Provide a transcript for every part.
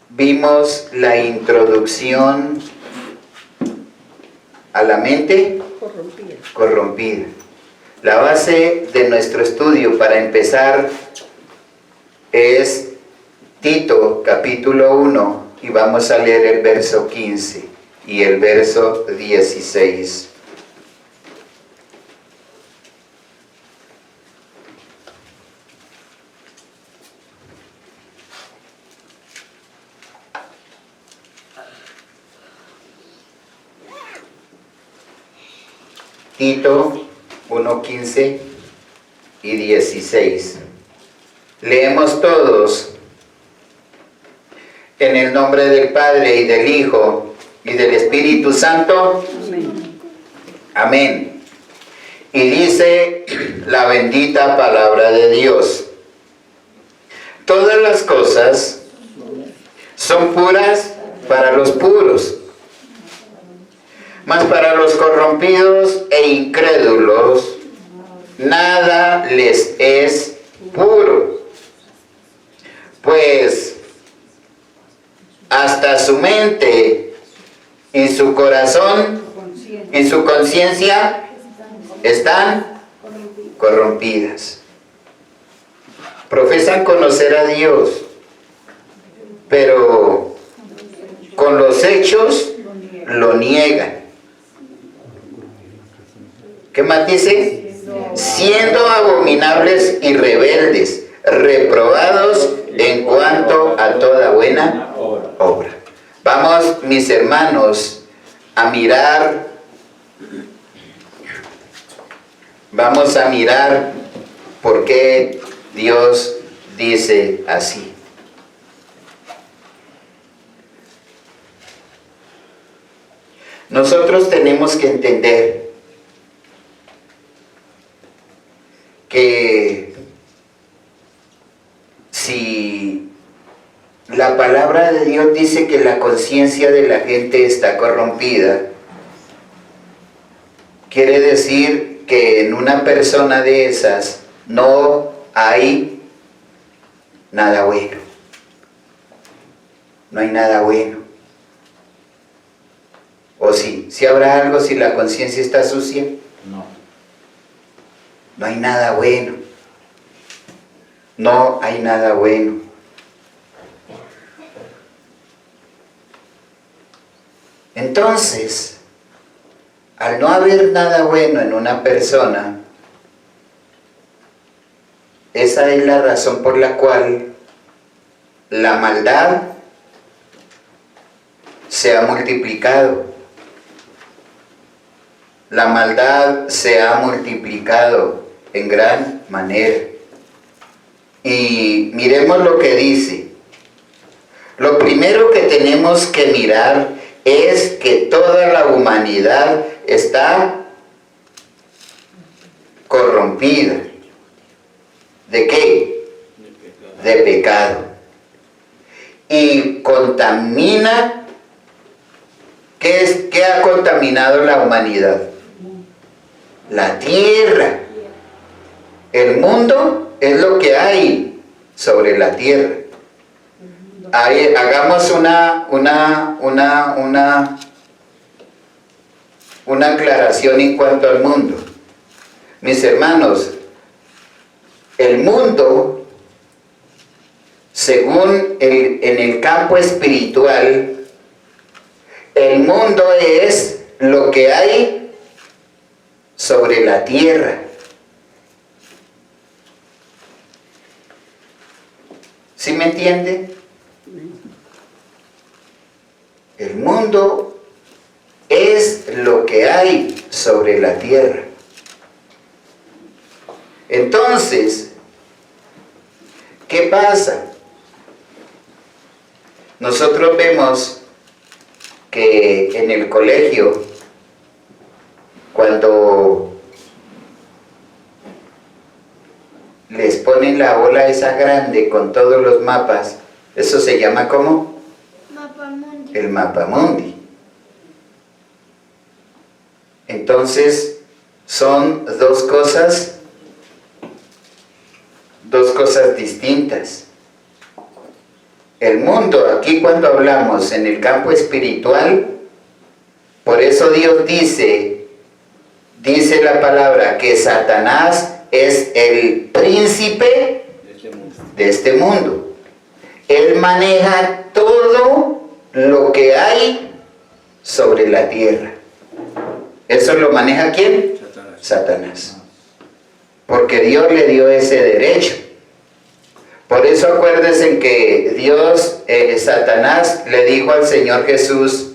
Vimos la introducción a la mente corrompida. La base de nuestro estudio para empezar es Tito capítulo 1 y vamos a leer el verso 15 y el verso 16. Tito 1, 15 y 16. Leemos todos en el nombre del Padre y del Hijo y del Espíritu Santo. Amén. Amén. Y dice la bendita palabra de Dios: todas las cosas son puras para los puros, mas para los corrompidos e incrédulos nada les es puro, pues hasta su mente y su corazón y su conciencia están corrompidas. Profesan conocer a Dios, pero con los hechos lo niegan. ¿Qué más dice? Siendo abominables y rebeldes, reprobados en cuanto a toda buena obra. Vamos, mis hermanos, a mirar. Vamos a mirar por qué Dios dice así. Nosotros tenemos que entender que si la palabra de Dios dice que la conciencia de la gente está corrompida, quiere decir que en una persona de esas no hay nada bueno. No hay nada bueno. ¿O sí? ¿Sí habrá algo si la conciencia está sucia? No. No hay nada bueno. No hay nada bueno. Entonces, al no haber nada bueno en una persona, esa es la razón por la cual la maldad se ha multiplicado. La maldad se ha multiplicado en gran manera. Y miremos lo que dice. Lo primero que tenemos que mirar es que toda la humanidad está corrompida. ¿De qué? De pecado. Y contamina. ¿Qué ha contaminado la humanidad? La tierra. El mundo es lo que hay sobre la tierra. Ahí, hagamos una aclaración en cuanto al mundo. Mis hermanos, el mundo, según en el campo espiritual, el mundo es lo que hay sobre la tierra. ¿Sí me entiende? El mundo es lo que hay sobre la tierra. Entonces, ¿qué pasa? Nosotros vemos que en el colegio, cuando les ponen la bola esa grande con todos los mapas, eso se llama ¿cómo? Mapamundi. El mapamundi. Entonces, son dos cosas distintas. El mundo, aquí cuando hablamos en el campo espiritual, por eso Dios dice la palabra que Satanás es el príncipe de este mundo. Él maneja todo lo que hay sobre la tierra. ¿Eso lo maneja quién? Satanás. Porque Dios le dio ese derecho. Por eso acuérdense que Dios, Satanás le dijo al Señor Jesús,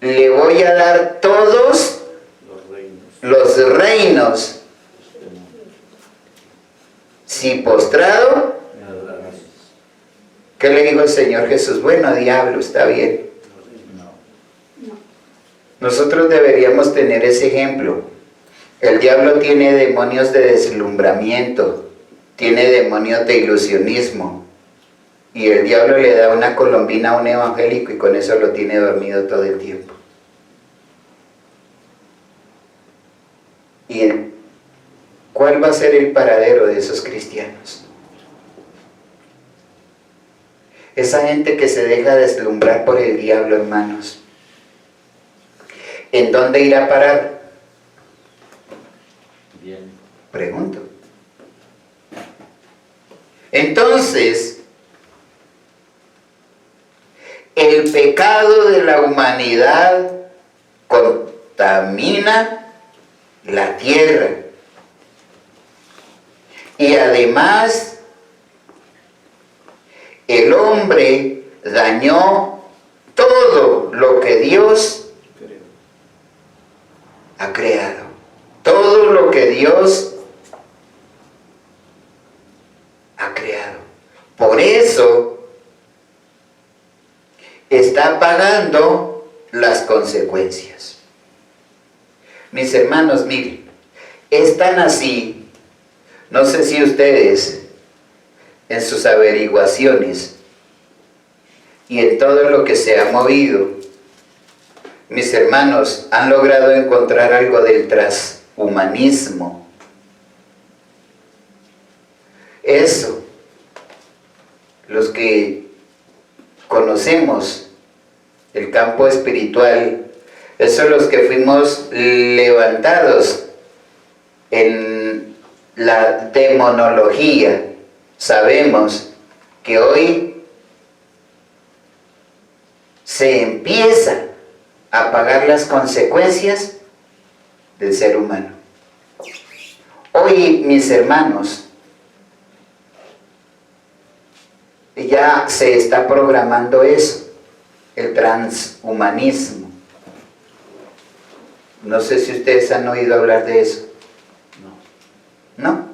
le voy a dar todos los reinos. Si postrado, ¿qué le dijo el Señor Jesús? Bueno, diablo, está bien. Nosotros deberíamos tener ese ejemplo. El diablo tiene demonios de deslumbramiento, tiene demonios de ilusionismo. Y el diablo le da una colombina a un evangélico y con eso lo tiene dormido todo el tiempo. ¿Y cuál va a ser el paradero de esos cristianos? Esa gente que se deja deslumbrar por el diablo, hermanos. ¿En dónde irá a parar? Bien. Pregunto. Entonces, el pecado de la humanidad contamina la tierra. Y además, el hombre dañó todo lo que Dios ha creado. Todo lo que Dios ha creado. Por eso está pagando las consecuencias. Mis hermanos, miren, es tan así, no sé si ustedes en sus averiguaciones y en todo lo que se ha movido, mis hermanos, han logrado encontrar algo del transhumanismo. Eso, los que conocemos el campo espiritual, eso los que fuimos levantados en la demonología, sabemos que hoy se empieza a pagar las consecuencias del ser humano. Hoy, mis hermanos, ya se está programando eso, el transhumanismo. No sé si ustedes han oído hablar de eso. No. ¿No?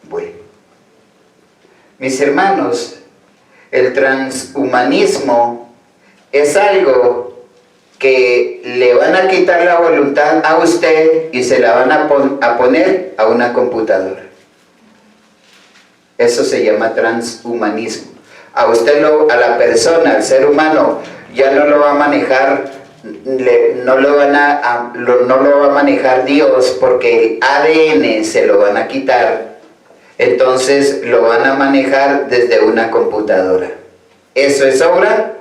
Bueno. Mis hermanos, el transhumanismo es algo que le van a quitar la voluntad a usted y se la van a poner a una computadora. Eso se llama transhumanismo. A usted, a la persona, al ser humano, ya no lo va a manejar, no lo va a manejar Dios, porque el ADN se lo van a quitar. Entonces lo van a manejar desde una computadora. ¿Eso es obra?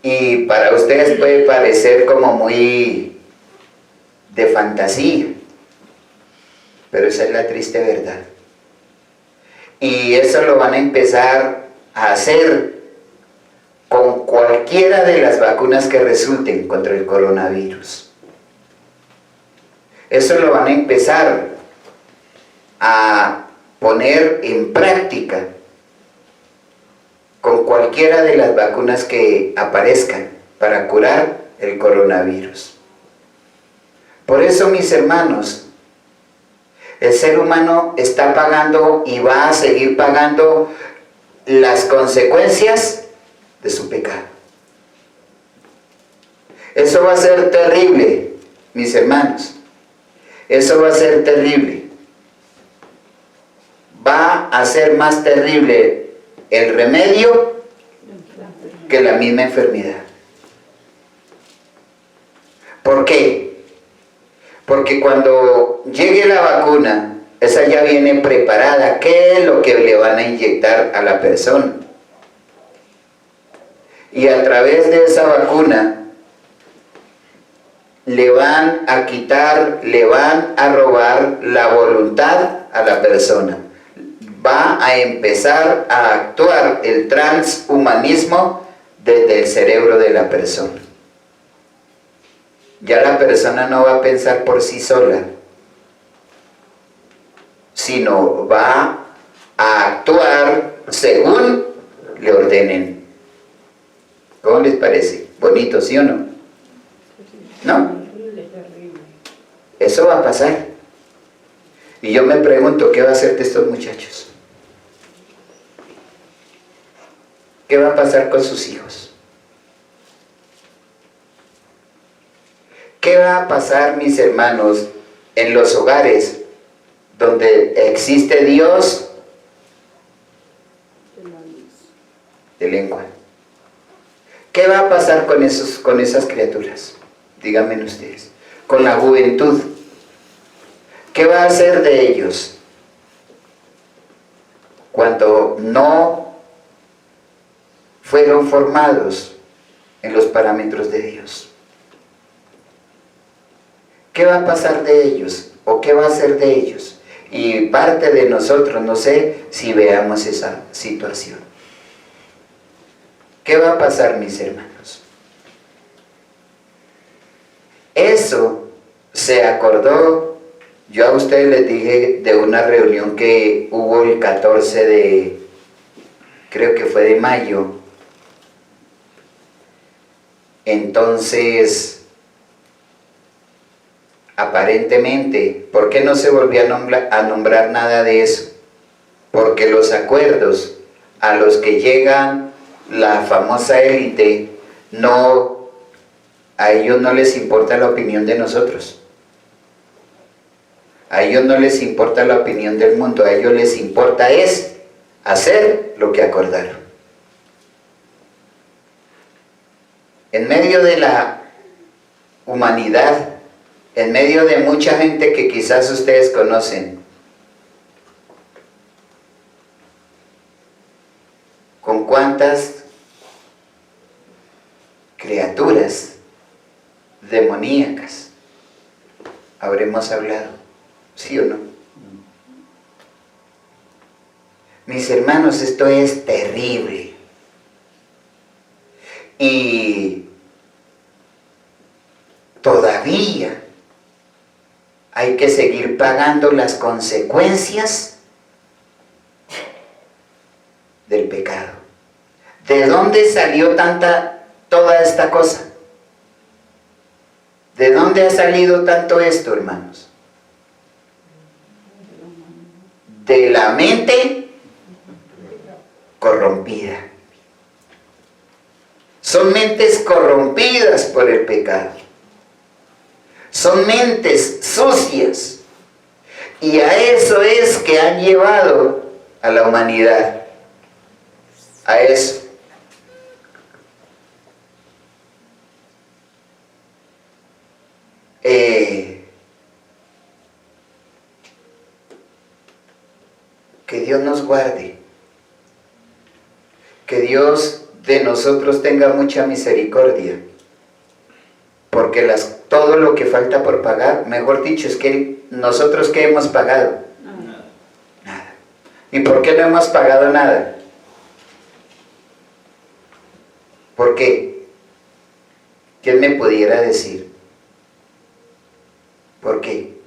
Y para ustedes puede parecer como muy de fantasía, pero esa es la triste verdad. Y eso lo van a empezar a hacer con cualquiera de las vacunas que resulten contra el coronavirus. Eso lo van a empezar a poner en práctica con cualquiera de las vacunas que aparezcan para curar el coronavirus. Por eso, mis hermanos, el ser humano está pagando y va a seguir pagando las consecuencias de su pecado. Eso va a ser terrible, mis hermanos. Eso va a ser terrible. Va a ser más terrible el remedio que la misma enfermedad. ¿Por qué? Porque cuando llegue la vacuna esa ya viene preparada. ¿Qué es lo que le van a inyectar a la persona? Y a través de esa vacuna le van a quitar, le van a robar la voluntad a la persona. Va a empezar a actuar el transhumanismo desde el cerebro de la persona. Ya la persona no va a pensar por sí sola, sino va a actuar según le ordenen. ¿Cómo les parece? ¿Bonito, sí o no? ¿No? Eso va a pasar. Y yo me pregunto, ¿qué va a hacer de estos muchachos? ¿Qué va a pasar con sus hijos? ¿Qué va a pasar, mis hermanos, en los hogares donde existe Dios de lengua? ¿Qué va a pasar con esas criaturas? Díganme ustedes. Con la juventud. ¿Qué va a hacer de ellos cuando no fueron formados en los parámetros de Dios? ¿Qué va a pasar de ellos? ¿O qué va a hacer de ellos? Y parte de nosotros, no sé si veamos esa situación. ¿Qué va a pasar, mis hermanos? Eso se acordó, yo a ustedes les dije de una reunión que hubo el 14 de, creo que fue de mayo. Entonces, aparentemente, ¿por qué no se volvió a nombrar nada de eso? Porque los acuerdos a los que llegan la famosa élite, a ellos no les importa la opinión de nosotros. A ellos no les importa la opinión del mundo, a ellos les importa es hacer lo que acordaron. En medio de la humanidad, en medio de mucha gente que quizás ustedes conocen, ¿con cuántas criaturas demoníacas habremos hablado? ¿Sí o no? Mis hermanos, esto es terrible. Y todavía hay que seguir pagando las consecuencias del pecado. ¿De dónde salió toda esta cosa? ¿De dónde ha salido tanto esto, hermanos? De la mente corrompida. Son mentes corrompidas por el pecado. Son mentes sucias. Y a eso es que han llevado a la humanidad. A eso. Que Dios nos guarde. Que Dios de nosotros tenga mucha misericordia. Porque todo lo que falta por pagar, mejor dicho, es que nosotros ¿qué hemos pagado? Nada. ¿Y por qué no hemos pagado nada? ¿Por qué? ¿Quién me pudiera decir? ¿Por qué?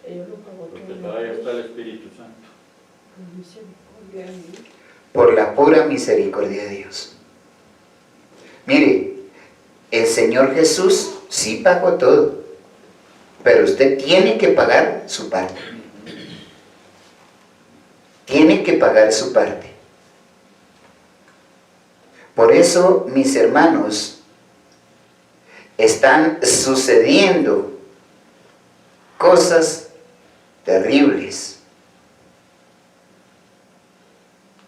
Porque todavía está el Espíritu Santo. Por la pura misericordia de Dios. Mire, el Señor Jesús sí pagó todo, pero usted tiene que pagar su parte. Tiene que pagar su parte. Por eso, mis hermanos, están sucediendo cosas terribles.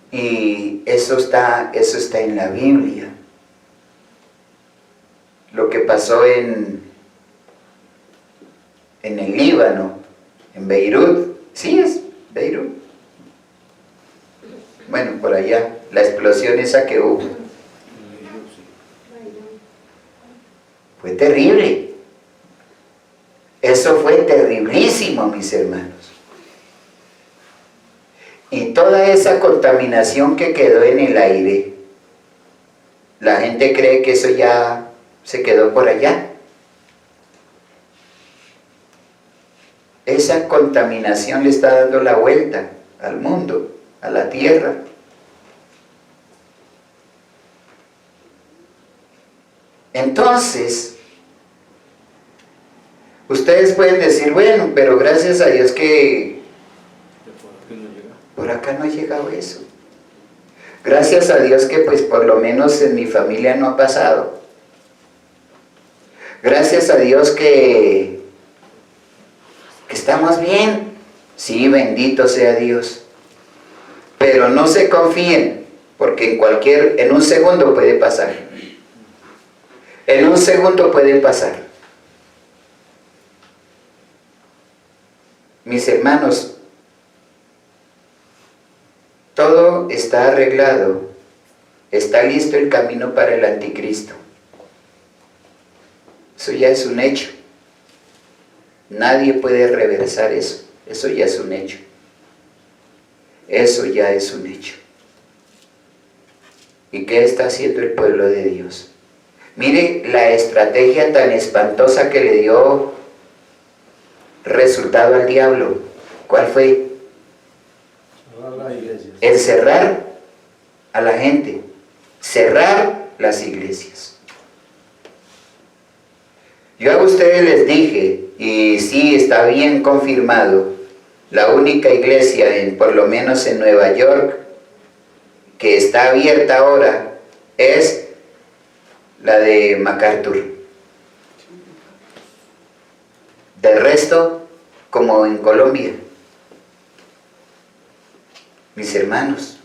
Y eso está en la Biblia. Lo que pasó en el Líbano, en Beirut, sí, Beirut. Bueno, por allá, la explosión esa que hubo. Fue terrible. Eso fue terriblísimo, mis hermanos. Y toda esa contaminación que quedó en el aire, la gente cree que eso ya se quedó por allá. Esa contaminación le está dando la vuelta al mundo, a la tierra. Entonces, ustedes pueden decir, bueno, pero gracias a Dios que por acá no ha llegado eso. Gracias a Dios que pues por lo menos en mi familia no ha pasado. Gracias a Dios que estamos bien. Sí, bendito sea Dios. Pero no se confíen, porque en un segundo puede pasar. En un segundo puede pasar. Mis hermanos, todo está arreglado, está listo el camino para el anticristo. Eso ya es un hecho. Nadie puede reversar eso. Eso ya es un hecho. Eso ya es un hecho. ¿Y qué está haciendo el pueblo de Dios? Mire la estrategia tan espantosa que le dio resultado al diablo. ¿Cuál fue? Encerrar a la gente, cerrar las iglesias. Yo a ustedes les dije, y sí está bien confirmado, la única iglesia, por lo menos en Nueva York, que está abierta ahora es la de MacArthur. Del resto, como en Colombia. Mis hermanos,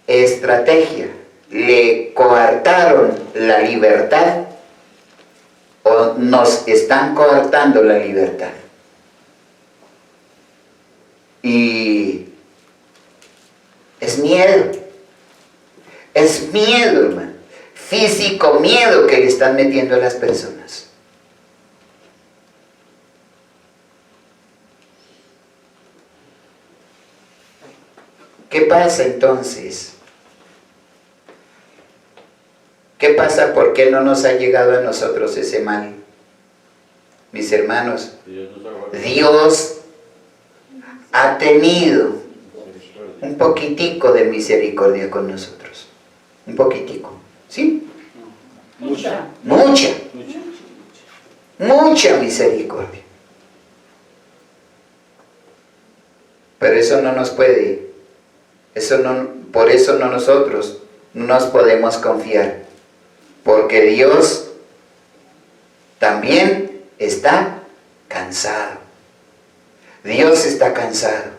estrategia, le coartaron la libertad o nos están coartando la libertad. Y es miedo, hermano, físico miedo que le están metiendo a las personas. ¿Qué pasa entonces? ¿Qué pasa? ¿Por qué no nos ha llegado a nosotros ese mal? Mis hermanos, Dios ha tenido un poquitico de misericordia con nosotros. Un poquitico, ¿sí? Mucha. Mucha misericordia. Pero eso no nos puede, por eso nosotros no nos podemos confiar. Porque Dios también está cansado. Dios está cansado.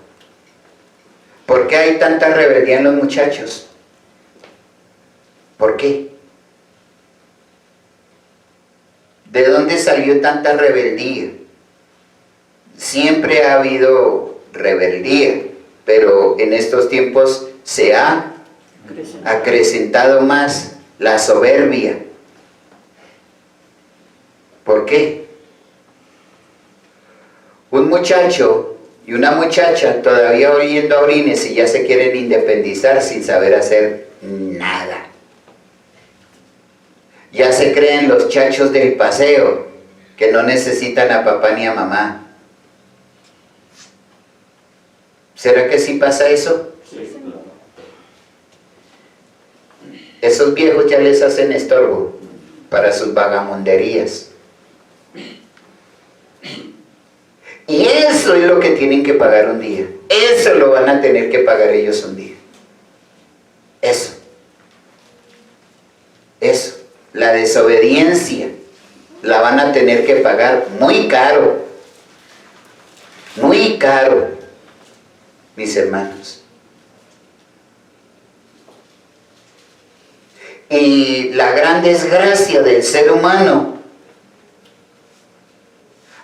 ¿Por qué hay tanta rebeldía en los muchachos? ¿Por qué? ¿De dónde salió tanta rebeldía? Siempre ha habido rebeldía, pero en estos tiempos se ha acrecentado más la soberbia. ¿Por qué? Un muchacho y una muchacha todavía oyendo a orines y ya se quieren independizar sin saber hacer nada. Ya se creen los chachos del paseo, que no necesitan a papá ni a mamá. ¿Será que sí pasa eso? Sí. Esos viejos ya les hacen estorbo para sus vagamunderías. Y eso es lo que tienen que pagar un día. Eso lo van a tener que pagar ellos un día. Eso. La desobediencia la van a tener que pagar muy caro. Muy caro, mis hermanos. Y la gran desgracia del ser humano,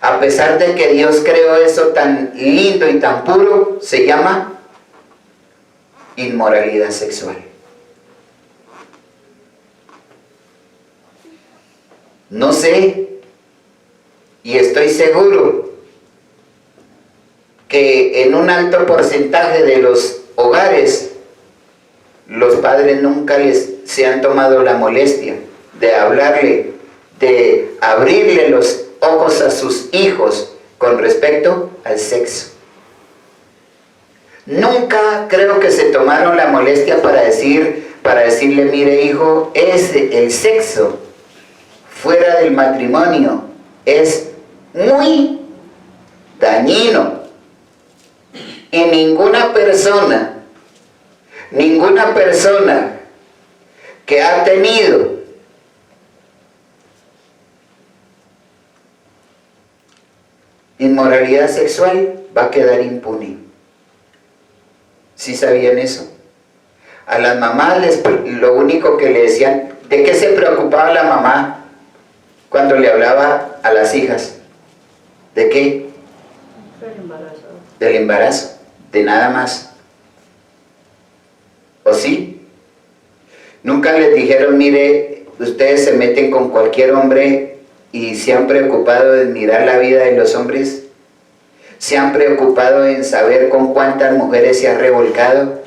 a pesar de que Dios creó eso tan lindo y tan puro, se llama inmoralidad sexual. No sé, y estoy seguro que en un alto porcentaje de los hogares, los padres nunca se han tomado la molestia de hablarle, de abrirle los ojos a sus hijos con respecto al sexo. Nunca creo que se tomaron la molestia para decirle, mire hijo, el sexo fuera del matrimonio es muy dañino y ninguna persona que ha tenido inmoralidad sexual va a quedar impune. ¿Sí sabían eso? A las mamás lo único que le decían, ¿de qué se preocupaba la mamá cuando le hablaba a las hijas? ¿De qué? Del embarazo. Del embarazo, de nada más. ¿O sí? Nunca les dijeron, mire, ustedes se meten con cualquier hombre y se han preocupado en mirar la vida de los hombres. Se han preocupado en saber con cuántas mujeres se ha revolcado.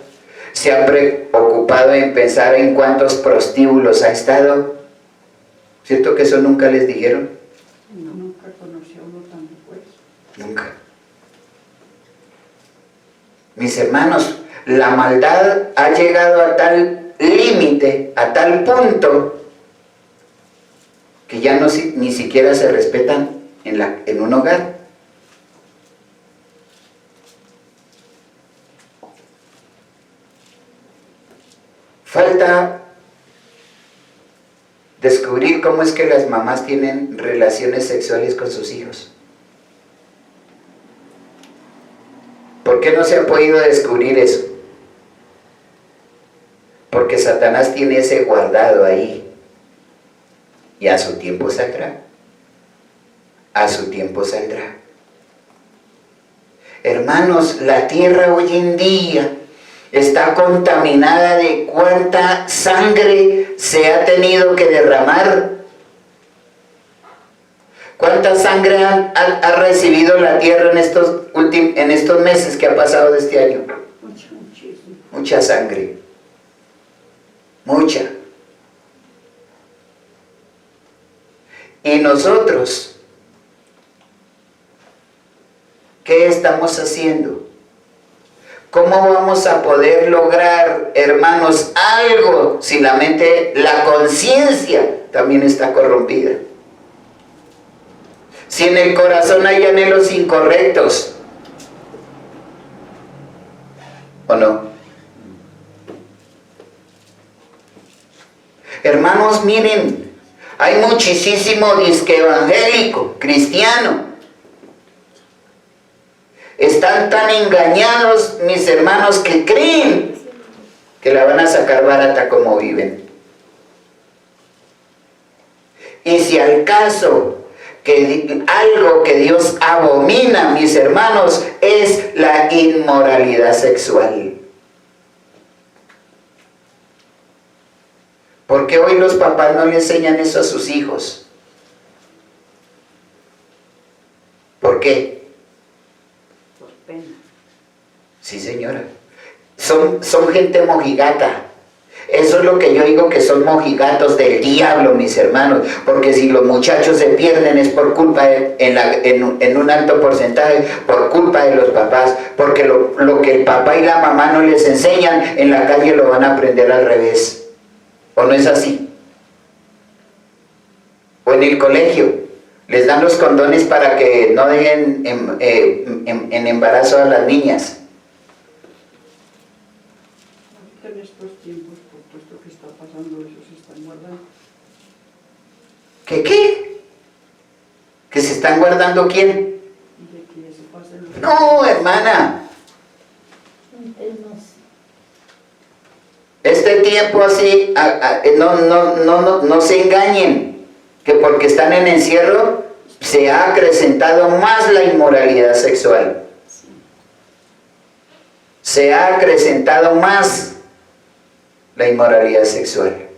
Se han preocupado en pensar en cuántos prostíbulos ha estado. ¿Cierto que eso nunca les dijeron? No, nunca conocí a uno tan fuerte. Nunca. Mis hermanos, la maldad ha llegado a tal límite, a tal punto, que ya ni siquiera se respetan en un hogar. Falta descubrir cómo es que las mamás tienen relaciones sexuales con sus hijos. ¿Por qué no se ha podido descubrir eso? Porque Satanás tiene ese guardado ahí. Y a su tiempo saldrá. A su tiempo saldrá. Hermanos, la tierra hoy en día está contaminada de cuánta sangre se ha tenido que derramar. ¿Cuánta sangre ha recibido la tierra en estos meses que ha pasado de este año? Muchísimo. Mucha sangre. Mucha. Y nosotros, ¿qué estamos haciendo? ¿Cómo vamos a poder lograr, hermanos, algo si la mente, la conciencia también está corrompida? Si en el corazón hay anhelos incorrectos, ¿o no? Hermanos, miren, hay muchísimo disque evangélico, cristiano. Están tan engañados, mis hermanos, que creen que la van a sacar barata como viven. Y si al caso que algo que Dios abomina, mis hermanos, es la inmoralidad sexual. ¿Por qué hoy los papás no le enseñan eso a sus hijos? ¿Por qué? Sí, señora. Son gente mojigata. Eso es lo que yo digo, que son mojigatos del diablo, mis hermanos. Porque si los muchachos se pierden es por culpa, en un alto porcentaje, por culpa de los papás. Porque lo que el papá y la mamá no les enseñan, en la calle lo van a aprender al revés. ¿O no es así? O en el colegio les dan los condones para que no dejen en embarazo a las niñas. En estos tiempos, por todo esto que está pasando, eso se están guardando. ¿Qué? ¿Que se están guardando quién? Y de que se pasen los... No, hermana. Este tiempo así, no se engañen, que porque están en encierro, se ha acrecentado más la inmoralidad sexual. Se ha acrecentado más la inmoralidad sexual.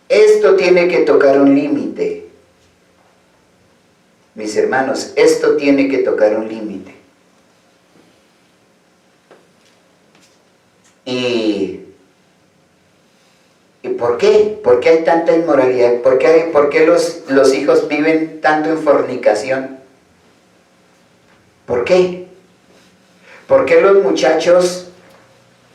Esto tiene que tocar un límite. Mis hermanos, esto tiene que tocar un límite. ¿Y por qué? ¿Por qué hay tanta inmoralidad? ¿Por qué los hijos viven tanto en fornicación? ¿Por qué? ¿Por qué los muchachos,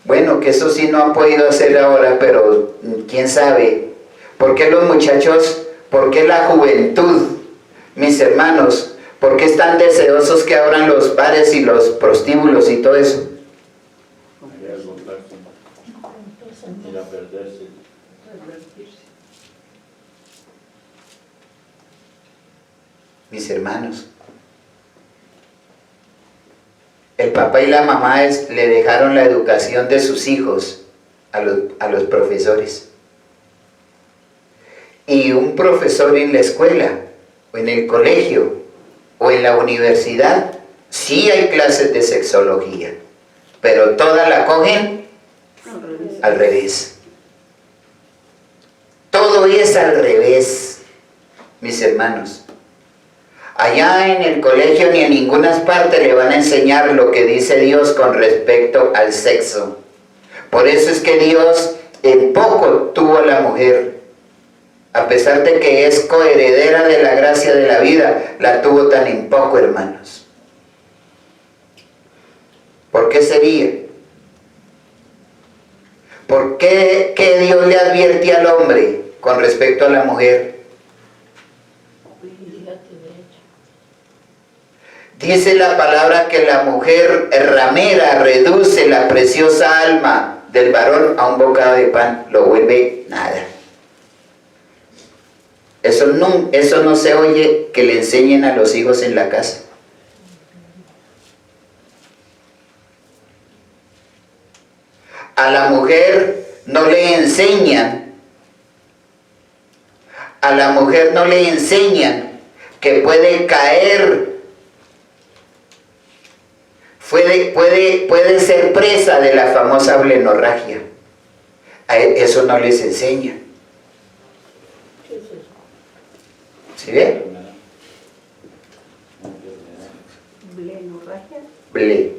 bueno, que eso sí no han podido hacer ahora, pero quién sabe? ¿Por qué los muchachos, por qué la juventud, mis hermanos, por qué están deseosos que abran los bares y los prostíbulos y todo eso? Hay algo claro. Ir a perderse. Mis hermanos, el papá y la mamá le dejaron la educación de sus hijos a los profesores. Y un profesor en la escuela, o en el colegio, o en la universidad, sí hay clases de sexología, pero todas la cogen al revés. Todo es al revés, mis hermanos. Allá en el colegio ni en ninguna parte le van a enseñar lo que dice Dios con respecto al sexo. Por eso es que Dios en poco tuvo a la mujer. A pesar de que es coheredera de la gracia de la vida, la tuvo tan en poco, hermanos. ¿Por qué sería? ¿Por qué Dios le advierte al hombre con respecto a la mujer? Dice la palabra que la mujer ramera reduce la preciosa alma del varón a un bocado de pan, lo vuelve nada. Eso no se oye que le enseñen a los hijos en la casa. A la mujer no le enseñan. A la mujer no le enseñan que puede caer, puede ser presa de la famosa blenorragia. Eso no les enseña. ¿Sí ve? ¿Blenorragia? Ble.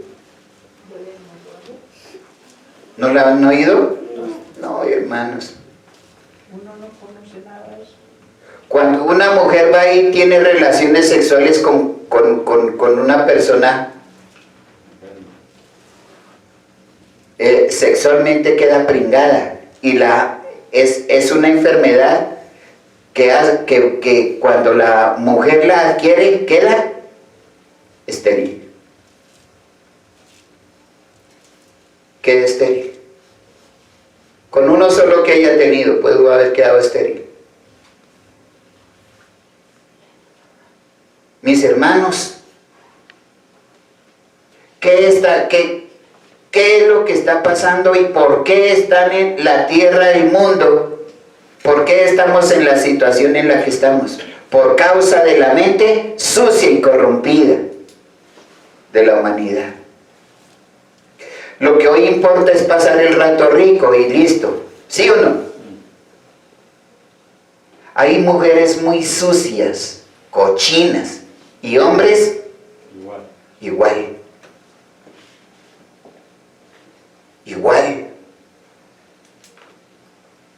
¿No la han oído? No, hermanos. Uno no conoce nada de eso. Cuando una mujer va y tiene relaciones sexuales con una persona, sexualmente queda pringada y es una enfermedad que cuando la mujer la adquiere queda estéril. Queda estéril. Con uno solo que haya tenido puede haber quedado estéril. Mis hermanos, ¿qué es lo que está pasando y por qué están en la tierra del mundo? ¿Por qué estamos en la situación en la que estamos? Por causa de la mente sucia y corrompida de la humanidad. Lo que hoy importa es pasar el rato rico y listo. ¿Sí o no? Hay mujeres muy sucias, cochinas, y hombres igual.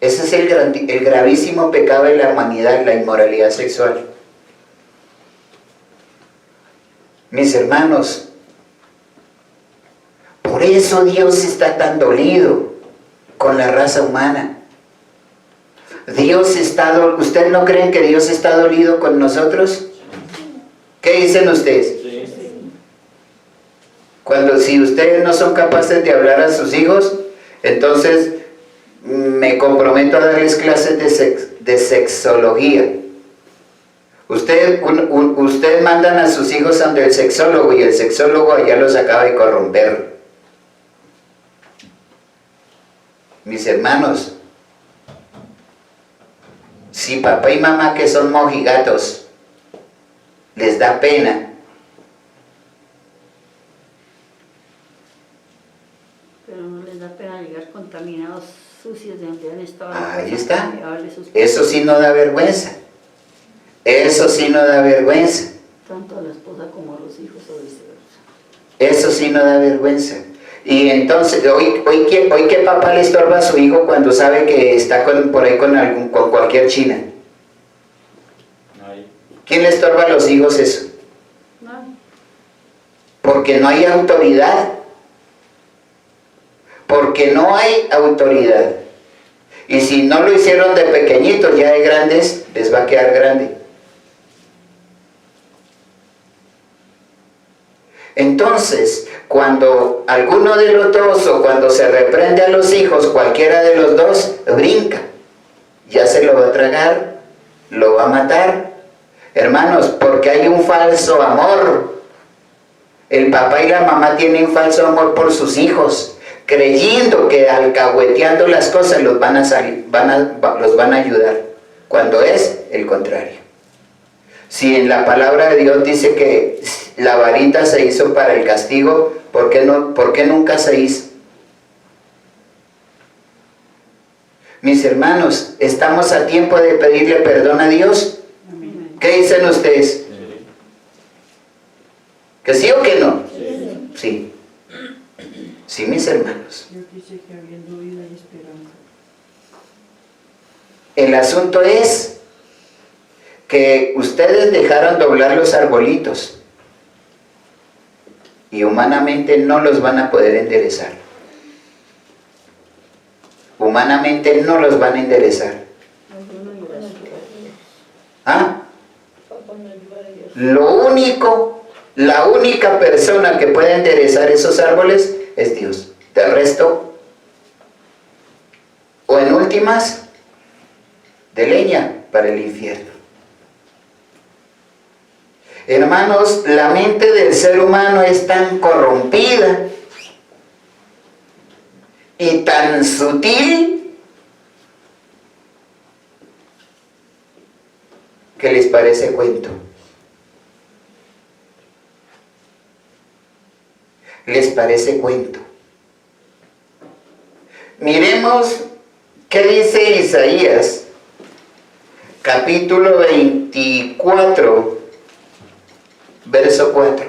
Ese es el gravísimo pecado de la humanidad, la inmoralidad sexual. Mis hermanos, por eso Dios está tan dolido con la raza humana. ¿Ustedes no creen que Dios está dolido con nosotros? ¿Qué dicen ustedes? Si ustedes no son capaces de hablar a sus hijos, entonces me comprometo a darles clases de sexología. Ustedes mandan a sus hijos ante el sexólogo y el sexólogo allá los acaba de corromper. Mis hermanos, Si papá y mamá que son mojigatos les da pena, Pero no les da pena llegar contaminados, sucios de donde han estado. ahí está. Llevarles sus Eso sí no da vergüenza. Eso sí no da vergüenza. tanto a la esposa como a los hijos o viceversa. Eso sí no da vergüenza. Y entonces, hoy ¿qué papá le estorba a su hijo cuando sabe que está por ahí con cualquier china? Ahí. ¿Quién le estorba a los hijos eso? No, Porque no hay autoridad. Porque no hay autoridad. Y si no lo hicieron de pequeñitos, ya de grandes, les va a quedar grande. Entonces, cuando alguno de los dos o cuando se reprende a los hijos, cualquiera de los dos brinca, ya se lo va a tragar, lo va a matar. Hermanos, porque hay un falso amor. El papá y la mamá tienen falso amor por sus hijos, creyendo que alcahueteando las cosas los van a ayudar, cuando es el contrario. Si en la palabra de Dios dice que la varita se hizo para el castigo, ¿por qué nunca se hizo? Mis hermanos, ¿estamos a tiempo de pedirle perdón a Dios? Amén. ¿Qué dicen ustedes? Sí. ¿Que sí o que no? Sí. Sí. Sí, mis hermanos. Dios dice que habiendo vida y esperanza. El asunto es que ustedes dejaron doblar los arbolitos y humanamente no los van a poder enderezar. Humanamente no los van a enderezar. ¿Ah? La única persona que puede enderezar esos árboles es Dios. Del resto, o en últimas, de leña para el infierno. Hermanos, la mente del ser humano es tan corrompida y tan sutil que les parece cuento. Les parece cuento. Miremos qué dice Isaías, capítulo 24, verso 4.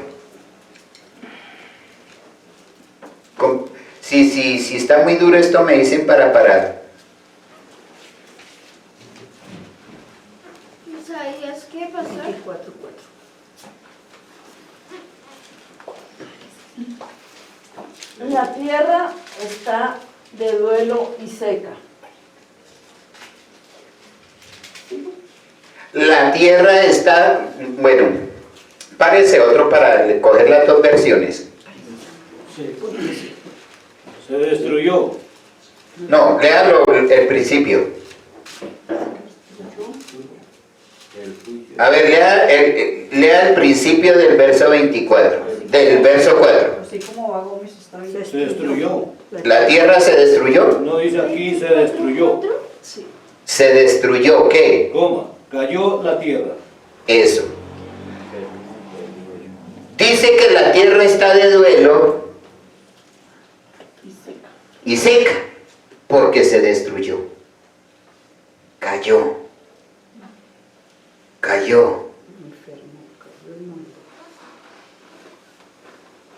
Si está muy duro esto me dicen para parar. Isaías, ¿qué pasó? 24:4. La tierra está de duelo y seca. La tierra está, bueno, párese otro para coger las dos versiones. Sí. Se destruyó. No, léalo el principio. El juicio. A ver, lea el principio del verso 24, del verso 4. Así como va Gómez está bien. Se destruyó. La tierra se destruyó. No dice aquí se destruyó. Sí. ¿Se destruyó qué? Coma. Cayó la tierra. Eso. Dice que la tierra está de duelo y seca, porque se destruyó. Cayó.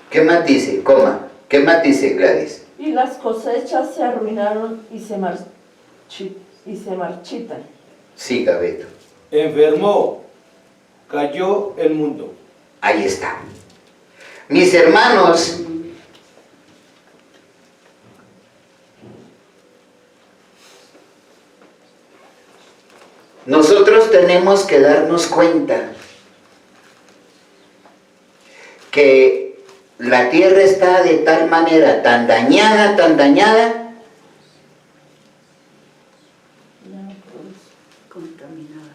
¿Qué más dice? Coma. ¿Qué más dice Gladys? Y las cosechas se arruinaron y se marchitan. Siga, Beto. Enfermó. Cayó el mundo. Ahí está. Mis hermanos, nosotros tenemos que darnos cuenta que la tierra está de tal manera, tan dañada, Contaminada.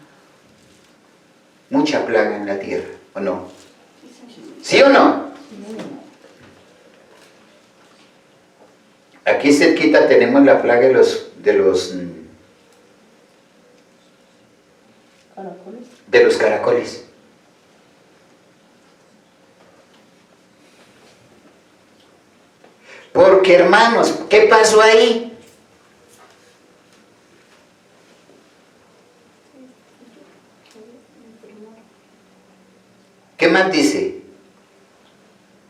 mucha plaga en la tierra, ¿o no? ¿Sí o no? Aquí cerquita tenemos la plaga de los Caracoles. de los caracoles. Porque hermanos, ¿qué pasó ahí? ¿Qué más dice?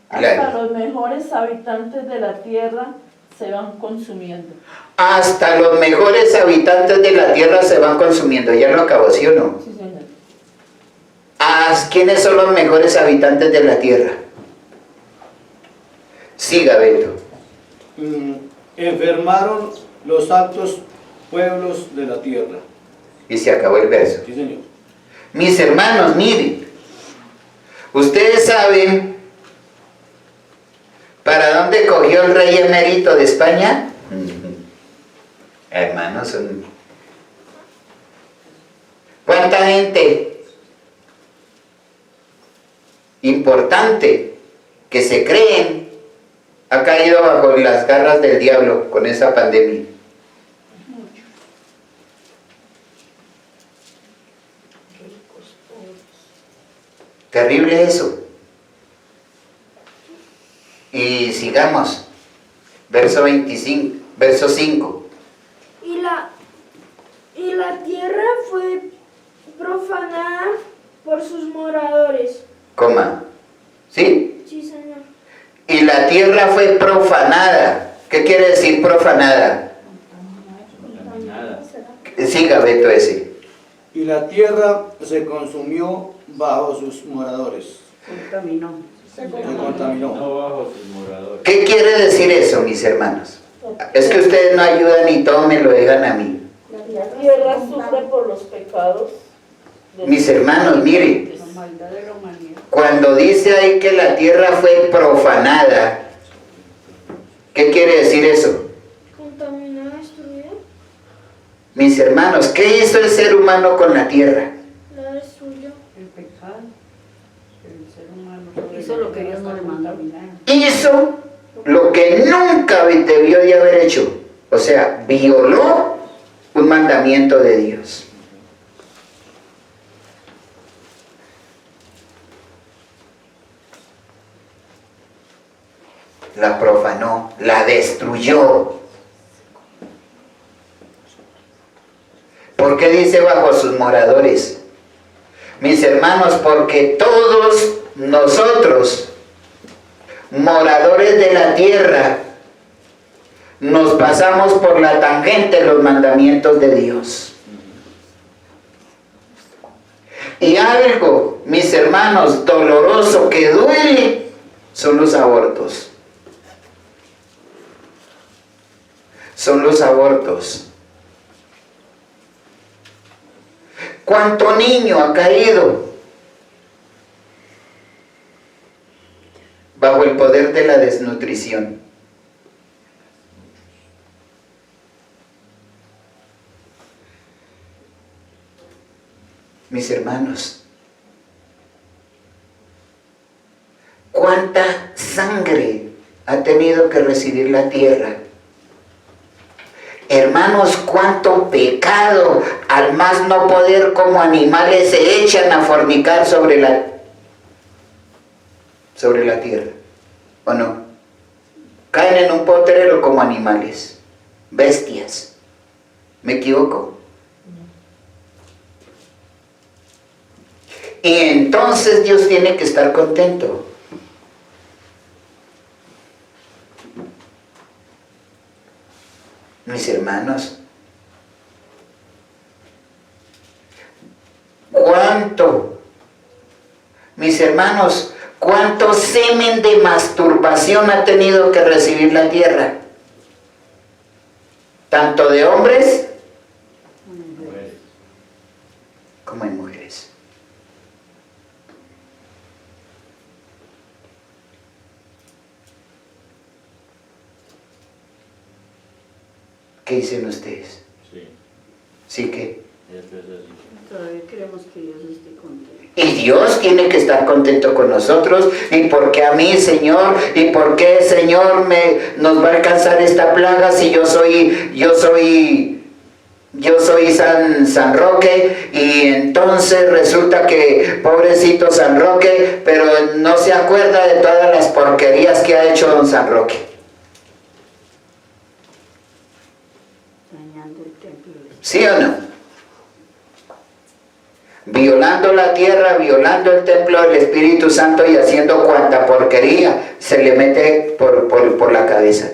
Hasta los mejores habitantes de la tierra se van consumiendo. Hasta los mejores habitantes de la tierra se van consumiendo. Ya lo acabó, ¿sí o no? Sí, señor. ¿Quiénes son los mejores habitantes de la tierra? Siga, Beto. Enfermaron los altos pueblos de la tierra. Y se acabó el verso. Sí, señor. Mis hermanos, miren. Ustedes saben para dónde cogió el rey emérito de España. Hermanos, ¿cuánta gente importante que se creen ha caído bajo las garras del diablo con esa pandemia? Terrible eso. Y sigamos. Verso 25, verso 5. Y la tierra fue profanada por sus moradores. Coma. ¿Sí? Sí, señor. Y la tierra fue profanada. ¿Qué quiere decir profanada? Siga, Beto, ese. Y la tierra se consumió bajo sus moradores. Contaminó. Se contaminó. No bajo sus moradores. ¿Qué quiere decir eso, mis hermanos? Es que ustedes no ayudan y todo me lo dejan a mí. La tierra sufre por los pecados. Mis hermanos, miren. La maldad de la humanidad. Cuando dice ahí que la tierra fue profanada, ¿qué quiere decir eso? Contaminada, destruida, Mis hermanos, ¿qué hizo el ser humano con la tierra? la destruyó. El pecado. El ser humano. Hizo lo que Dios no le mandó. Hizo lo que nunca debió de haber hecho. O sea, violó un mandamiento de Dios. La profanó, la destruyó. ¿Por qué dice bajo sus moradores? Mis hermanos, porque todos nosotros, moradores de la tierra, nos pasamos por la tangente de los mandamientos de Dios. Y algo, mis hermanos, doloroso que duele, son los abortos. Son los abortos. ¿Cuánto niño ha caído bajo el poder de la desnutrición? Mis hermanos, ¿cuánta sangre ha tenido que recibir la tierra? Hermanos, cuánto pecado, al más no poder, como animales se echan a fornicar sobre la tierra, ¿o no? Caen en un potrero como animales, bestias. ¿Me equivoco? Y entonces Dios tiene que estar contento. Mis hermanos, mis hermanos, cuánto semen de masturbación ha tenido que recibir la tierra, tanto de hombres como en mujeres. ¿Qué dicen ustedes? Sí, ¿Sí que? eso es así. Todavía queremos que Dios esté contento. Y Dios tiene que estar contento con nosotros. ¿Y por qué a mí, Señor? ¿Y por qué, Señor, nos va a alcanzar esta plaga si yo soy yo soy San Roque y entonces resulta que pobrecito San Roque, pero no se acuerda de todas las porquerías que ha hecho don San Roque. Dañando el templo. ¿Sí o no? Violando la tierra, violando el templo del Espíritu Santo y haciendo cuanta porquería se le mete por la cabeza.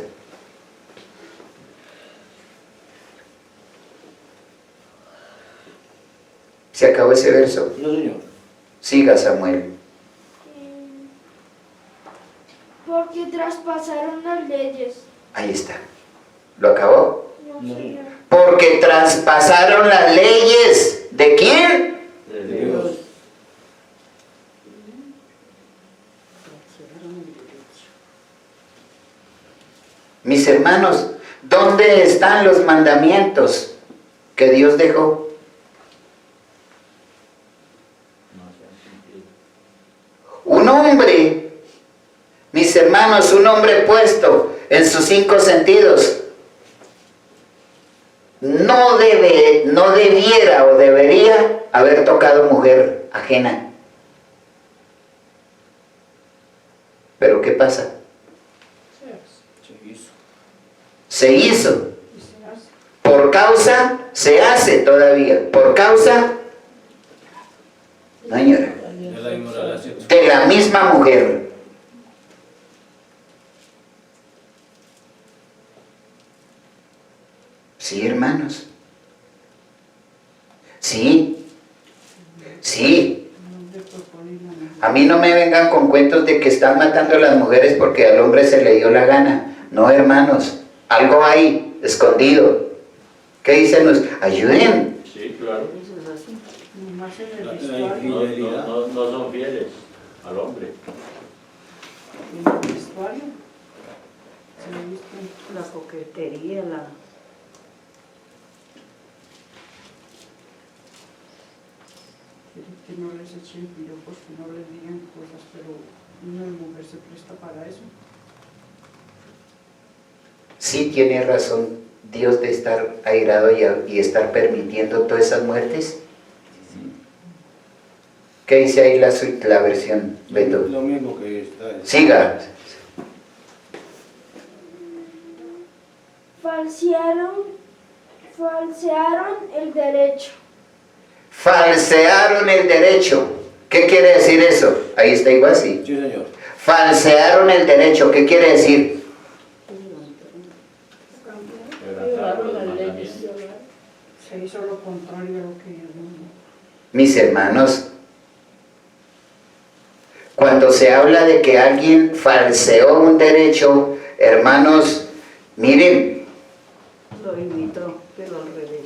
Se acabó ese verso. No, señor. Siga, Samuel. Porque traspasaron las leyes. Ahí está. ¿Lo acabó? No, No. señor. Porque traspasaron las leyes. ¿De quién? De Dios. Dios. Mis hermanos, ¿dónde están los mandamientos que Dios dejó? No se han cumplido. Un hombre, mis hermanos, un hombre puesto en sus 5 sentidos, no debiera o debería haber tocado mujer ajena. Pero ¿qué pasa? Se hizo. Se hizo. Y se hace. Por causa, se hace todavía. Por causa, no, señora, De la inmolación. de la misma mujer. Sí, hermanos. Sí. Sí. No le proponen a nadie. A mí no me vengan con cuentos de que están matando a las mujeres porque al hombre se le dio la gana. No, hermanos. Algo hay escondido. ¿Qué dicen los? Ayuden. Sí, claro. Eso es así. Nomás en el La vestuario. No son fieles al hombre. En el vestuario. Se ha visto. La coquetería, la... Que no les echen piropos, que no les digan cosas, pero una mujer se presta para eso. Sí tiene razón Dios de estar airado y estar permitiendo todas esas muertes. ¿Qué dice ahí la versión, Beto? Lo mismo que está. Siga. Falsearon el derecho. Falsearon el derecho. ¿Qué quiere decir eso? Ahí está igual, sí. Sí, señor. Falsearon el derecho. ¿Qué quiere decir? Quebrantaron los mandamientos. Se hizo lo contrario a lo que el mundo. Mis hermanos, cuando se habla de que alguien falseó un derecho, hermanos, miren, Lo imitó, pero al revés.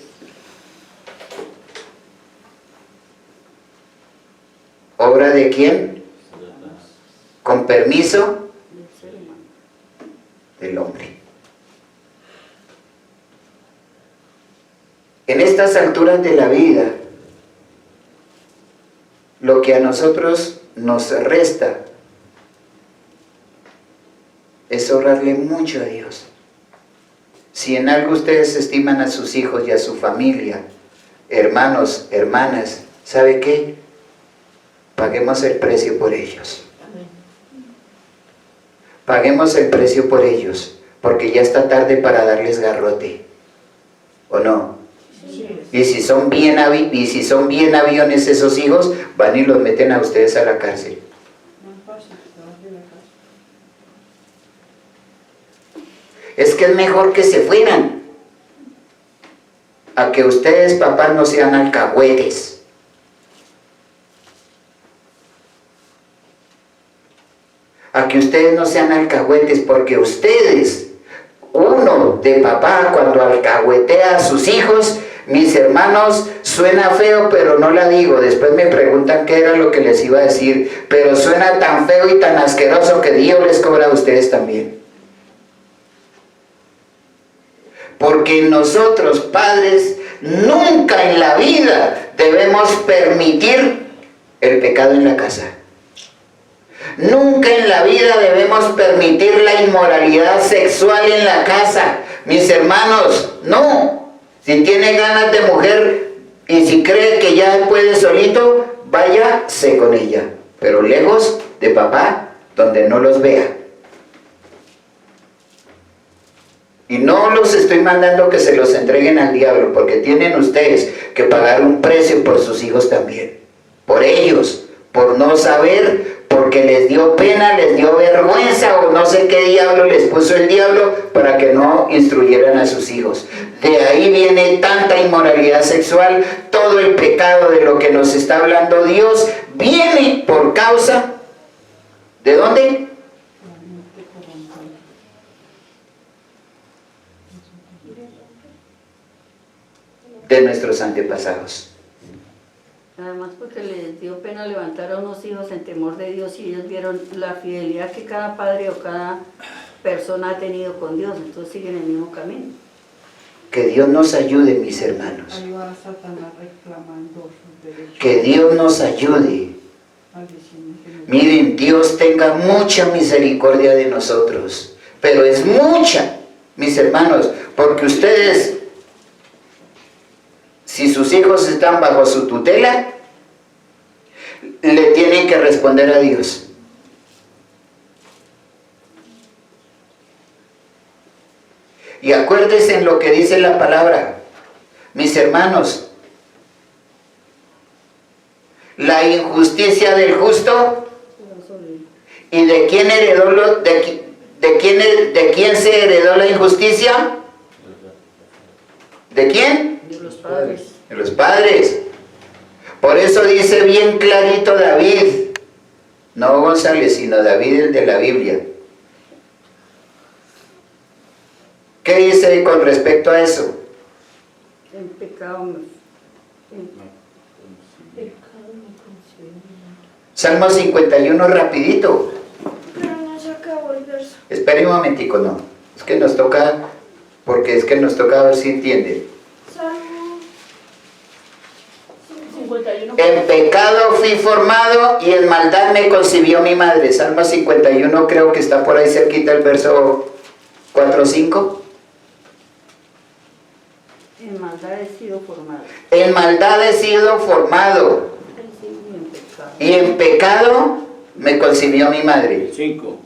¿obra de quién? Con permiso Del ser humano. del hombre. En estas alturas de la vida, lo que a nosotros nos resta es orarle mucho a Dios. Si en algo ustedes estiman a sus hijos y a su familia, hermanos, hermanas, ¿sabe qué? Paguemos el precio por ellos. Paguemos el precio por ellos, porque ya está tarde para darles garrote. ¿O no? Y si son bien aviones esos hijos, van y los meten a ustedes a la cárcel. No es fácil, se va de la casa. Es que es mejor que se fueran a que ustedes, papás, no sean alcahuetes. A que ustedes no sean alcahuetes, porque ustedes, uno de papá, cuando alcahuetea a sus hijos, mis hermanos, suena feo, pero no la digo. Después me preguntan qué era lo que les iba a decir, pero suena tan feo y tan asqueroso que Dios les cobra a ustedes también. Porque nosotros, padres, nunca en la vida debemos permitir el pecado en la casa. Nunca en la vida debemos permitir la inmoralidad sexual en la casa. Mis hermanos, no. Si tiene ganas de mujer y si cree que ya puede solito, váyase con ella, pero lejos de papá, donde no los vea. Y no los estoy mandando que se los entreguen al diablo, porque tienen ustedes que pagar un precio por sus hijos también. Por ellos, por no saber, porque les dio pena, les dio vergüenza o no sé qué diablo les puso el diablo para que no instruyeran a sus hijos. De ahí viene tanta inmoralidad sexual, todo el pecado de lo que nos está hablando Dios, viene por causa, ¿de dónde? De nuestros antepasados. Además porque les dio pena levantar a unos hijos en temor de Dios y ellos vieron la fidelidad que cada padre o cada persona ha tenido con Dios, entonces siguen el mismo camino. Que Dios nos ayude, mis hermanos. Ahí va Satanás reclamando sus derechos. Que Dios nos ayude. Al decirme que no. Miren, Dios tenga mucha misericordia de nosotros, pero es mucha, mis hermanos, porque ustedes, si sus hijos están bajo su tutela, le tienen que responder a Dios. Y acuérdense en lo que dice la palabra, mis hermanos, la injusticia del justo, ¿y de quién heredó de quién se heredó la injusticia? ¿De quién? De los padres. De los padres. Por eso dice bien clarito David, no González, sino David, el de la Biblia. ¿Qué dice con respecto a eso? En pecado me... Salmo 51, rapidito. Pero no se acabó el verso. Espere un momentico, no. Es que nos toca, porque es que nos toca ver si entiende. Salmo 51. En pecado fui formado y en maldad me concibió mi madre. Salmo 51 creo que está por ahí cerquita el verso 4 o 5. En maldad he sido formado. En maldad he sido formado Y en pecado. y en pecado me concibió mi madre. 5.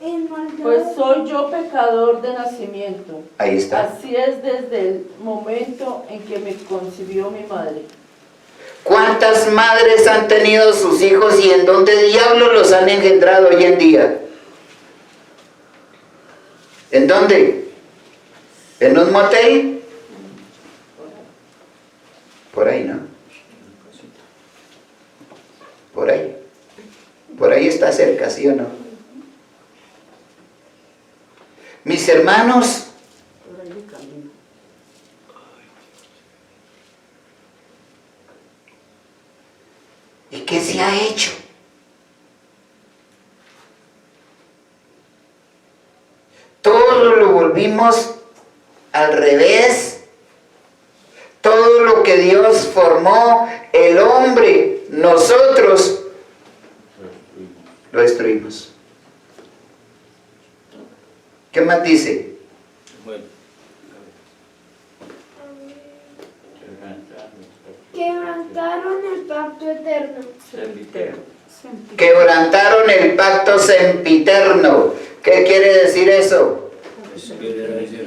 en maldad. Pues soy yo pecador de nacimiento. Ahí está. Así es desde el momento en que me concibió mi madre. ¿Cuántas madres han tenido sus hijos y en dónde diablos los han engendrado hoy en día? ¿En dónde? ¿En un motel? Por ahí, ¿no? Por ahí. Por ahí está cerca, ¿sí o no? Mis hermanos, Por ahí el camino. ¿y qué se ha hecho? Todo lo volvimos al revés. Todo lo que Dios formó, el hombre, nosotros, lo destruimos. ¿Qué más dice? Bueno. Quebrantaron el pacto eterno. Quebrantaron el pacto sempiterno. ¿Qué quiere decir eso?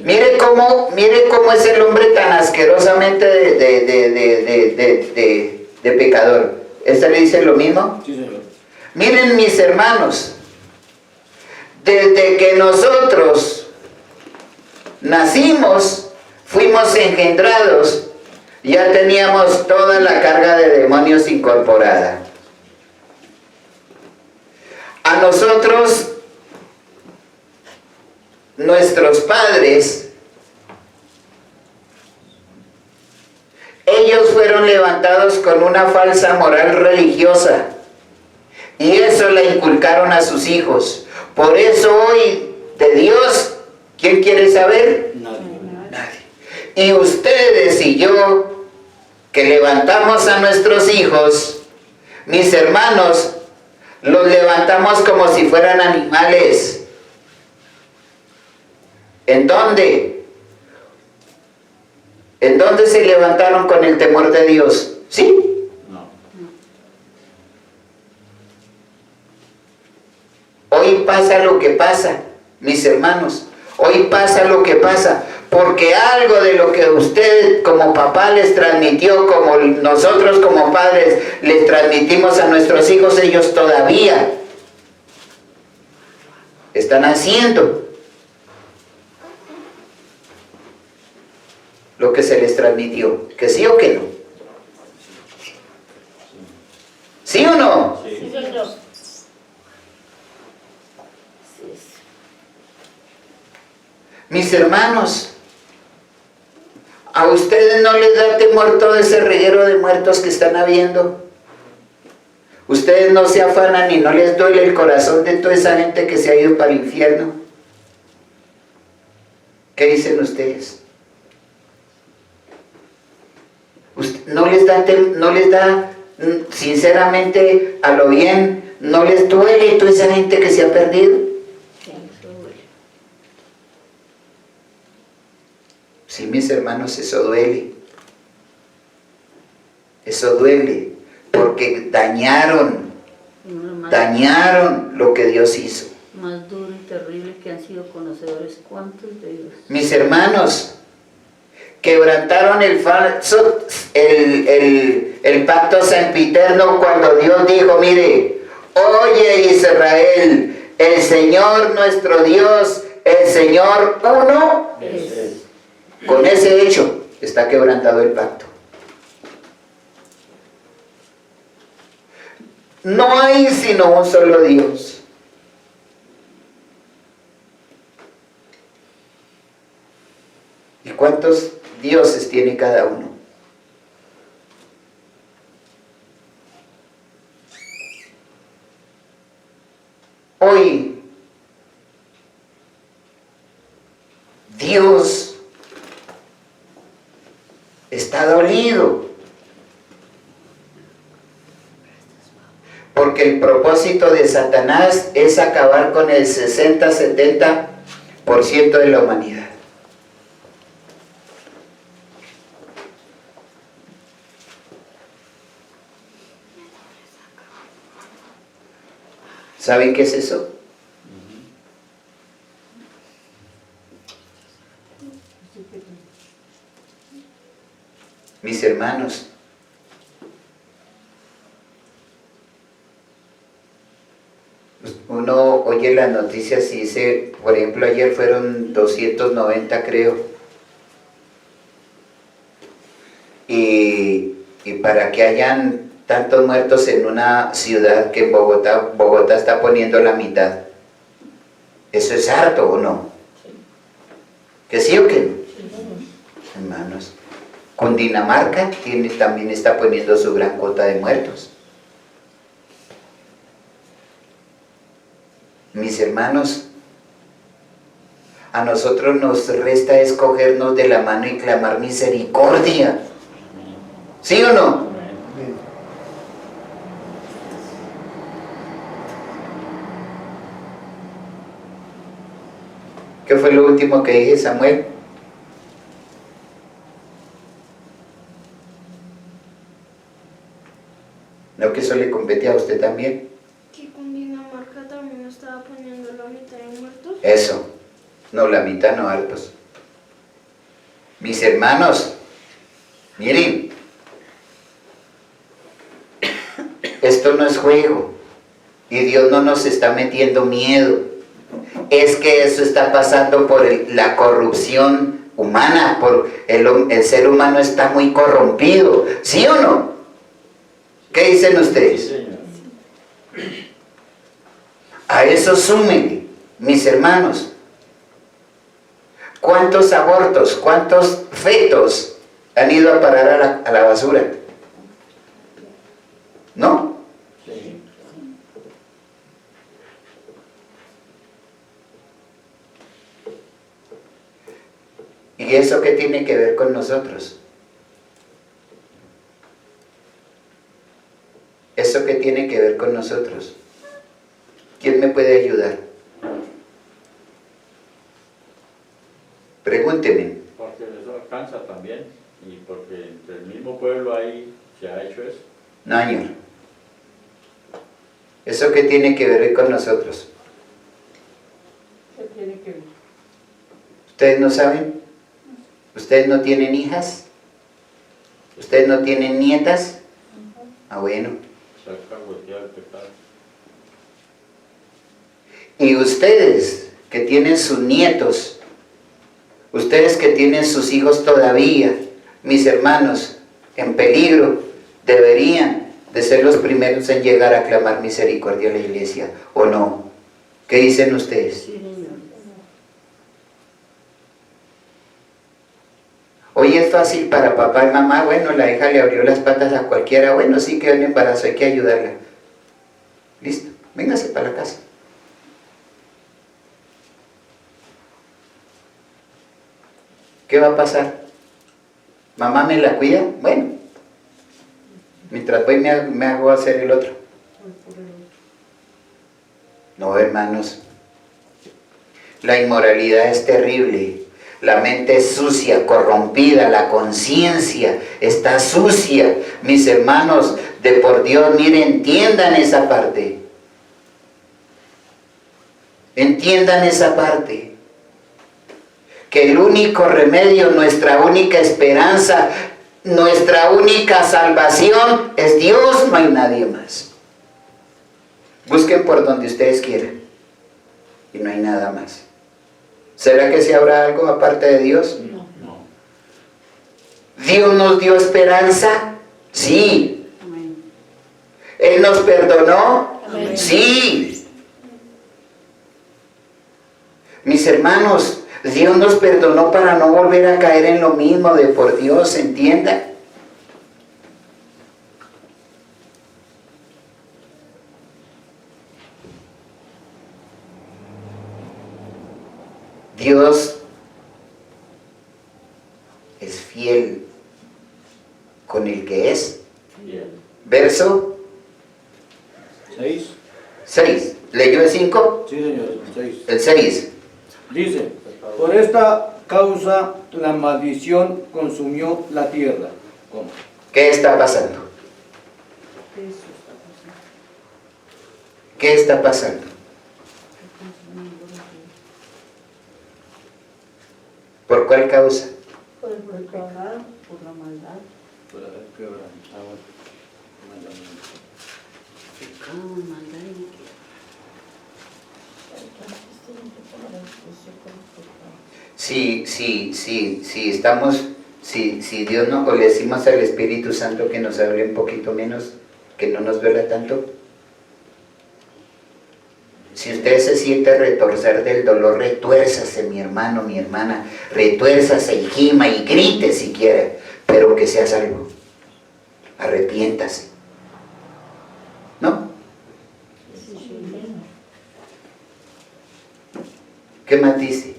Mire cómo es el hombre tan asquerosamente de pecador. ¿Este le dice lo mismo? Sí, señor. Miren, mis hermanos, desde que nosotros nacimos, fuimos engendrados, ya teníamos toda la carga de demonios incorporada. A nosotros, nuestros padres, ellos fueron levantados con una falsa moral religiosa y eso le inculcaron a sus hijos. Por eso hoy de Dios, ¿quién quiere saber? Nadie. Y ustedes y yo, que levantamos a nuestros hijos, mis hermanos, los levantamos como si fueran animales. ¿En dónde? ¿En dónde se levantaron con el temor de Dios? ¿Sí? No. Hoy pasa lo que pasa, mis hermanos. Hoy pasa lo que pasa, porque algo de lo que usted como papá les transmitió, como nosotros como padres les transmitimos a nuestros hijos, ellos todavía están haciendo lo que se les transmitió. ¿Que sí o que no? ¿Sí o no? Sí. Sí, señor. Mis hermanos, ¿a ustedes no les da temor todo ese reguero de muertos que están habiendo? ¿Ustedes no se afanan y no les duele el corazón de toda esa gente que se ha ido para el infierno? ¿Qué dicen ustedes? ¿No les da, sinceramente, a lo bien, no les duele toda esa gente que se ha perdido? Sí, eso duele. Sí, mis hermanos, eso duele. Eso duele, porque dañaron lo que Dios hizo. Más duro y terrible que han sido conocedores cuántos de Dios. Mis hermanos, quebrantaron el pacto sempiterno cuando Dios dijo, mire, oye Israel, el Señor nuestro Dios, el Señor uno, con ese hecho está quebrantado el pacto. No hay sino un solo Dios. ¿Y cuántos dioses tiene cada uno? Hoy, Dios está dolido, porque el propósito de Satanás es acabar con el 60-70% de la humanidad. ¿Saben qué es eso? Mis hermanos, uno oye las noticias y dice, por ejemplo, ayer fueron 290, creo. Y para que hayan tantos muertos en una ciudad que en Bogotá está poniendo la mitad, ¿eso es harto o no? ¿Que sí o que no? Hermanos, Cundinamarca también está poniendo su gran cuota de muertos. Mis hermanos, a nosotros nos resta escogernos de la mano y clamar misericordia. ¿Sí o no? ¿Qué fue lo último que dije, Samuel? ¿No que eso le compete a usted también? Que Cundinamarca también estaba poniendo la mitad de muertos. Eso. No, la mitad no, hartos. Mis hermanos, miren, esto no es juego y Dios no nos está metiendo miedo. Es que eso está pasando por la corrupción humana, por el ser humano está muy corrompido, ¿sí o no? ¿Qué dicen Sí, ustedes? señor. A eso súmenle, mis hermanos. ¿Cuántos abortos, cuántos fetos han ido a parar a la basura? ¿No? Sí. ¿Y eso qué tiene que ver con nosotros? ¿Eso qué tiene que ver con nosotros? ¿Quién me puede ayudar? Pregúnteme. Porque eso alcanza también, y porque entre el mismo pueblo ahí se ha hecho eso. No, señor. ¿Eso qué tiene que ver con nosotros? ¿Qué tiene que ver? ¿Ustedes no saben? ¿Ustedes no tienen hijas? ¿Ustedes no tienen nietas? Ah, bueno. Saca voltear el pecado. Y ustedes que tienen sus nietos, ustedes que tienen sus hijos todavía, mis hermanos, en peligro, deberían de ser los primeros en llegar a clamar misericordia a la iglesia, ¿o no? ¿Qué dicen ustedes? Sí, señor. Hoy es fácil para papá y mamá, bueno, la hija le abrió las patas a cualquiera, bueno, sí quedó en embarazo, hay que ayudarla. Listo, véngase para la casa. ¿Qué va a pasar? ¿Mamá me la cuida? Bueno, mientras voy me hago hacer el otro. No, hermanos, la inmoralidad es terrible. La mente es sucia, corrompida, la conciencia está sucia. Mis hermanos, de por Dios, miren, entiendan esa parte. Entiendan esa parte. Que el único remedio, nuestra única esperanza, nuestra única salvación es Dios, no hay nadie más. Busquen por donde ustedes quieran y no hay nada más. ¿Será que si habrá algo aparte de Dios? No. ¿Dios nos dio esperanza? Sí. Amén. ¿Él nos perdonó? Amén. Sí. Mis hermanos, Dios nos perdonó para no volver a caer en lo mismo, de por Dios, entiendan. Dios es fiel con el que es. Bien. Verso 6. 6. ¿Leyó el 5? Sí, señor, 6. El 6. Dice, por esta causa la maldición consumió la tierra. ¿Cómo? ¿Qué está pasando? Eso está pasando. ¿Qué está pasando? ¿Por cuál causa? Por el pecado. Por la maldad. Por haber quebrantado el mandamiento. Pecado, maldad y iniquidad. Si Dios no, o le decimos al Espíritu Santo que nos hable un poquito menos, que no nos duela tanto. Si usted se siente retorcer del dolor, retuérzase, mi hermano, mi hermana, retuérzase y gima y grite si quiere, pero que sea salvo. Arrepiéntase. ¿No? ¿Qué más dice?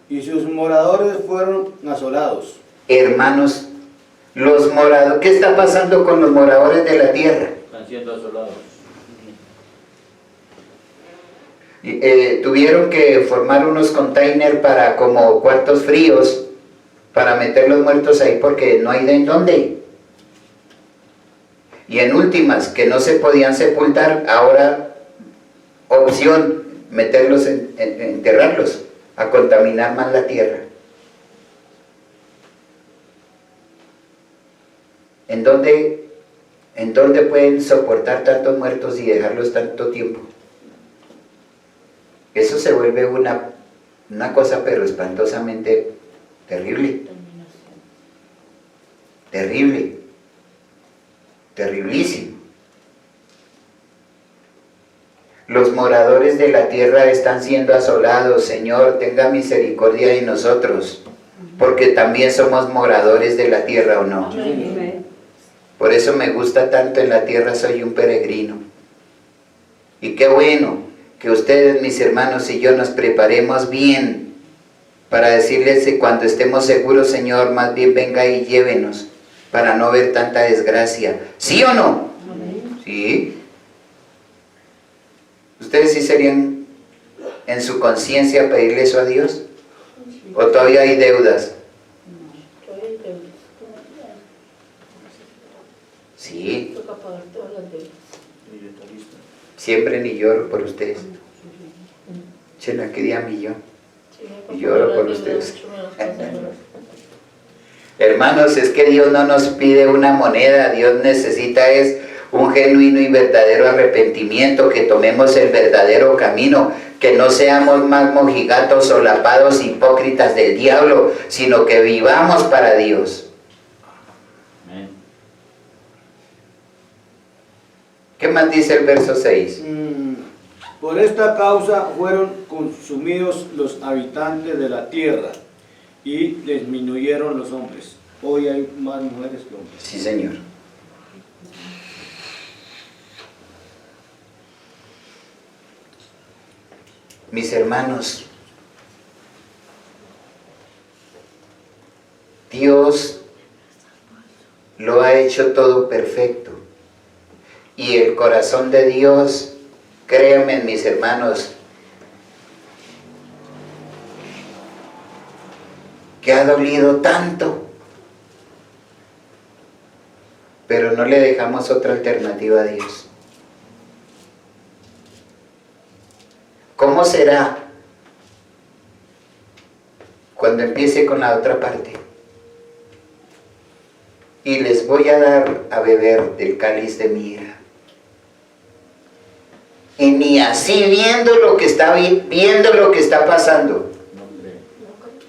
Y sus moradores fueron asolados. Hermanos, los moradores, ¿qué está pasando con los moradores de la tierra? Están siendo asolados. Tuvieron que formar unos containers para como cuartos fríos para meter los muertos ahí porque no hay de en dónde. Y en últimas, que no se podían sepultar, ahora opción meterlos, enterrarlos, a contaminar más la tierra. ¿En dónde pueden soportar tantos muertos y dejarlos tanto tiempo? Eso se vuelve una cosa pero espantosamente terrible. Terrible. Terriblísimo. Los moradores de la tierra están siendo asolados. Señor, tenga misericordia de nosotros, porque también somos moradores de la tierra, ¿o no? Amén. Por eso me gusta tanto, en la tierra soy un peregrino. Y qué bueno que ustedes, mis hermanos, y yo nos preparemos bien para decirles que cuando estemos seguros, Señor, más bien venga y llévenos para no ver tanta desgracia. ¿Sí o no? Amén. ¿Sí? ¿Ustedes sí serían en su conciencia pedirle eso a Dios? ¿O todavía hay deudas? Todavía hay deudas. Sí, Toca pagar todas las deudas. siempre ni lloro por ustedes. Chela, que día mi yo. Sí, Y lloro por las deudas, ustedes. mucho menos pasajeras. Hermanos, es que Dios no nos pide una moneda, Dios necesita es un genuino y verdadero arrepentimiento, que tomemos el verdadero camino, que no seamos más mojigatos, solapados, hipócritas del diablo, sino que vivamos para Dios. Amén. ¿Qué más dice el verso 6? Por esta causa fueron consumidos los habitantes de la tierra y disminuyeron los hombres. Hoy hay más mujeres que hombres. Sí, Señor. Mis hermanos, Dios lo ha hecho todo perfecto. Y el corazón de Dios, créanme mis hermanos, que ha dolido tanto, pero no le dejamos otra alternativa a Dios. ¿Cómo será cuando empiece con la otra parte? Y les voy a dar a beber del cáliz de mi ira. Y ni así viendo lo que está pasando,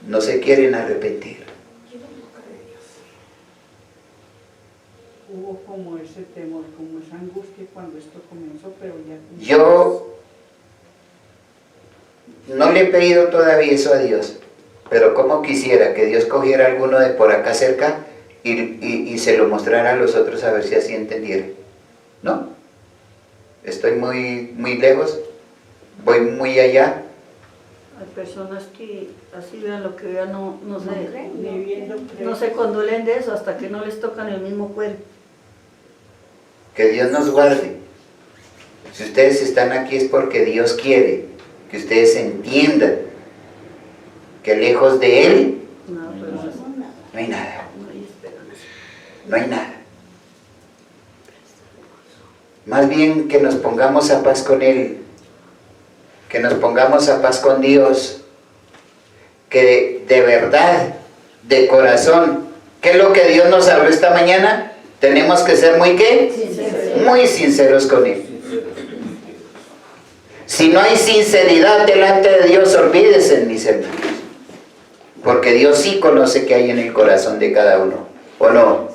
no se quieren arrepentir. Hubo como ese temor, como esa angustia cuando esto comenzó, pero ya... Yo no le he pedido todavía eso a Dios, pero como quisiera que Dios cogiera alguno de por acá cerca y se lo mostrara a los otros, a ver si así entendieran. ¿No? Estoy muy lejos, voy muy allá. Hay personas que así vean lo que vean, no Ni viendo, no se conduelen de eso hasta que no les tocan el mismo cuerpo. Que Dios nos guarde. Si ustedes están aquí es porque Dios quiere que ustedes entiendan que lejos de Él No, pero no no hay nada, hay esperanza. no hay nada. Más bien que nos pongamos a paz con Él, que nos pongamos a paz con Dios, que de verdad, de corazón, ¿qué es lo que Dios nos habló esta mañana? Tenemos que ser muy ¿qué? Sinceros. Muy sinceros con Él. Si no hay sinceridad delante de Dios, olvídense, mis hermanos. Porque Dios sí conoce qué hay en el corazón de cada uno, ¿o no?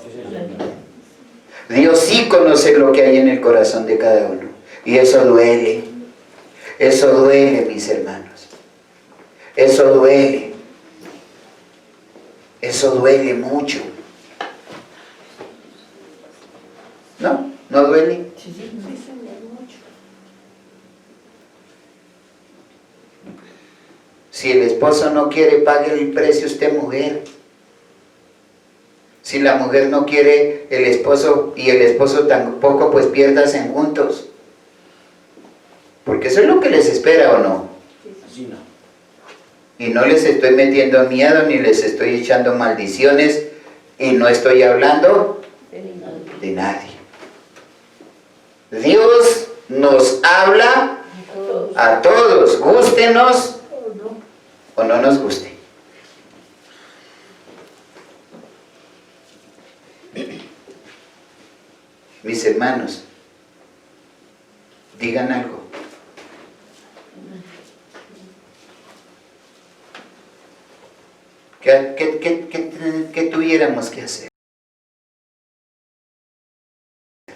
Dios sí conoce lo que hay en el corazón de cada uno. Y eso duele. Eso duele, mis hermanos. Eso duele. Eso duele mucho. ¿No? ¿No duele? Si el esposo no quiere, pague el precio usted, mujer. Si la mujer no quiere, el esposo y el esposo tampoco, pues piérdanse juntos. Porque eso es lo que les espera, ¿o no? Así no. Y no les estoy metiendo miedo, ni les estoy echando maldiciones, y no estoy hablando de nadie. Dios nos habla a todos, gústenos o no nos guste. Mis hermanos, digan algo. ¿Qué tuviéramos que hacer?